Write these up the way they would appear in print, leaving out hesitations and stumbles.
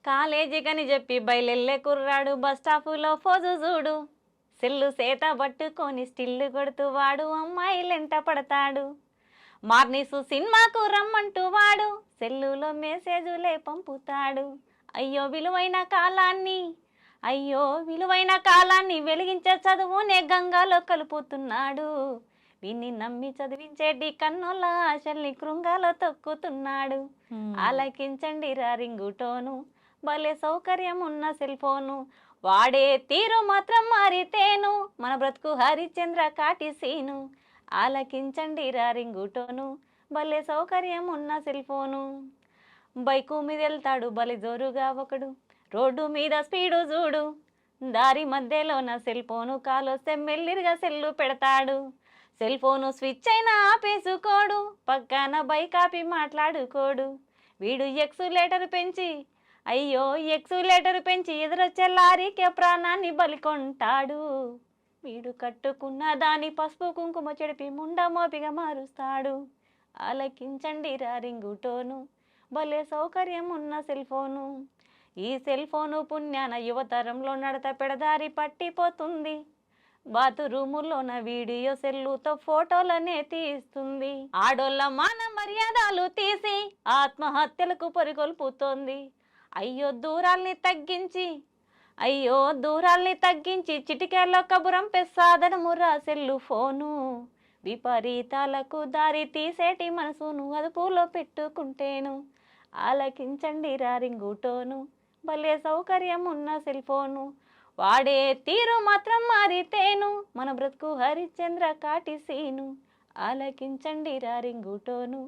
కాలేజీకని చెప్పి బయలెళ్ళే కుర్రాడు bus స్టాపులో pose చూడు. సెల్లు సేత పట్టుకొని స్టిల్లు కొడుతూ వాడు అమ్మాయిలెంట పడతాడు. మార్నిసు సినిమాకు రమ్మంటూ వాడు సెల్లులో మెసేజులే పంపుతాడు. అయ్యో విలువైన కాలాన్ని అయ్యో విలువైన కాలాన్ని వెలిగించే చదువునే గంగాలో కలుపుతున్నాడు. విన్ని నమ్మి చదివించేటి కన్నుల ఆశల్ని కృంగాలో తొక్కుతున్నాడు. ఆలకించండి రా రింగుటోను, భలే సౌకర్యం ఉన్న సెల్ ఫోను. వాడే తీరు మాత్రం మారితేను, మన బ్రతుకు హరిశ్చంద్ర కాటిసీను. ఆలకించండి రా రింగుటోను, భలే సౌకర్యం ఉన్న సెల్ ఫోను. బైకు మీద వెళ్తాడు భలే జోరుగా ఒకడు, రోడ్డు మీద స్పీడు చూడు. దారి మధ్యలో నా సెల్ ఫోను కాలొస్తే మెల్లిరిగా సెల్లు పెడతాడు. సెల్ ఫోను స్విచ్ అయినా ఆపేసుకోడు, పక్కన బైక్ ఆపి మాట్లాడుకోడు. వీడు ఎక్సులేటర్ పెంచి అయ్యో ఎక్సులేటర్ పెంచి ఎదురొచ్చే లారీకే ప్రాణాన్ని బలికొంటాడు. వీడు కట్టుకున్న దాని పసుపు కుంకుమ చెడిపి ముండ మోపిగా మారుస్తాడు. ఆలకించండి రా రింగుటోను, భలే సౌకర్యం ఉన్న సెల్ ఫోను. ఈ సెల్ ఫోను పుణ్యాన యువతరంలో నడత పెడదారి పట్టిపోతుంది. బాత్రూములోన వీడియో సెల్లుతో ఫోటోలనే తీస్తుంది. ఆడోళ్ళ మాన మర్యాదలు తీసి ఆత్మహత్యలకు పరిగొల్పుతోంది. అయ్యో దూరాల్ని తగ్గించి చిటికేలో కబురంపే సాధనమురా సెల్లు ఫోను. విపరీతాలకు దారి తీసేటి మనసును అదుపులో పెట్టుకుంటేను. ఆలకించండి రా రింగుటోను, భలే సౌకర్యం ఉన్న సెల్ ఫోను. వాడే తీరు మాత్రం మారితేను, మన బ్రతుకు హరిశ్చంద్ర కాటిసీను. ఆలకించండి రా రింగుటోను,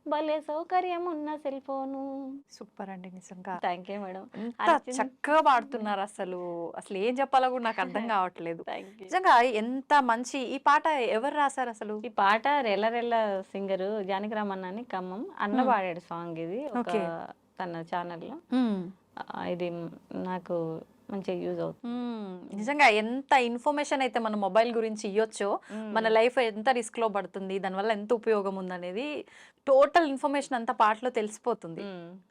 భలే సౌకర్యం ఉన్న సెల్ ఫోను. సూపర్ అండి, నిజంగా థ్యాంక్ యూ మేడం. ఎంత చక్కగా పాడుతున్నారు. అసలు అసలు ఏం చెప్పాలో కూడా నాకు అర్థం కావట్లేదు. నిజంగా ఎంత మంచి ఈ పాట ఎవరు రాశారు అసలు? ఈ పాట రెల్ల సింగరు జానకిరామన్న అని ఖమ్మం అన్న పాడాడు సాంగ్. ఇది ఒక తన ఛానల్లో. ఇది నాకు మంచిగా యూజ్ అవుతుంది. నిజంగా ఎంత ఇన్ఫర్మేషన్ అయితే మన మొబైల్ గురించి ఇవ్వచ్చో, మన లైఫ్ ఎంత రిస్క్ లో పడుతుంది, దానివల్ల ఎంత ఉపయోగం ఉందనేది టోటల్ ఇన్ఫర్మేషన్ అంతా పాటలో తెలిసిపోతుంది.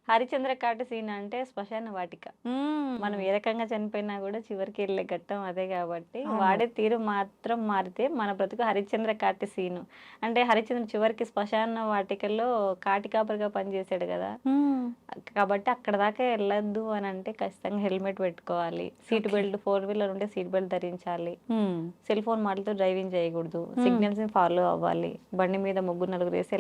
హరిచంద్ర కాటసీన అంటే శ్మశాన వాటిక. మనం ఏ రకంగా చనిపోయినా కూడా చివరికి వెళ్ళే ఘట్టం అదే కాబట్టి వాడే తీరు మాత్రం మారితే మన బ్రతుకు హరిచంద్ర కాటసీను. అంటే హరిచంద్ర చివరికి శ్మశాన వాటికల్లో కాటికాపరిగా పనిచేసాడు కదా, కాబట్టి అక్కడ దాకా వెళ్ళొద్దు అని అంటే ఖచ్చితంగా హెల్మెట్ పెట్టుకోవాలి, సీట్ బెల్ట్ 4 వీలర్ ఉంటే సీట్ బెల్ట్ ధరించాలి, సెల్ ఫోన్ మాటలతో డ్రైవింగ్ చేయకూడదు, సిగ్నల్స్ ని ఫాలో అవ్వాలి, బండి మీద 3-4 వేసి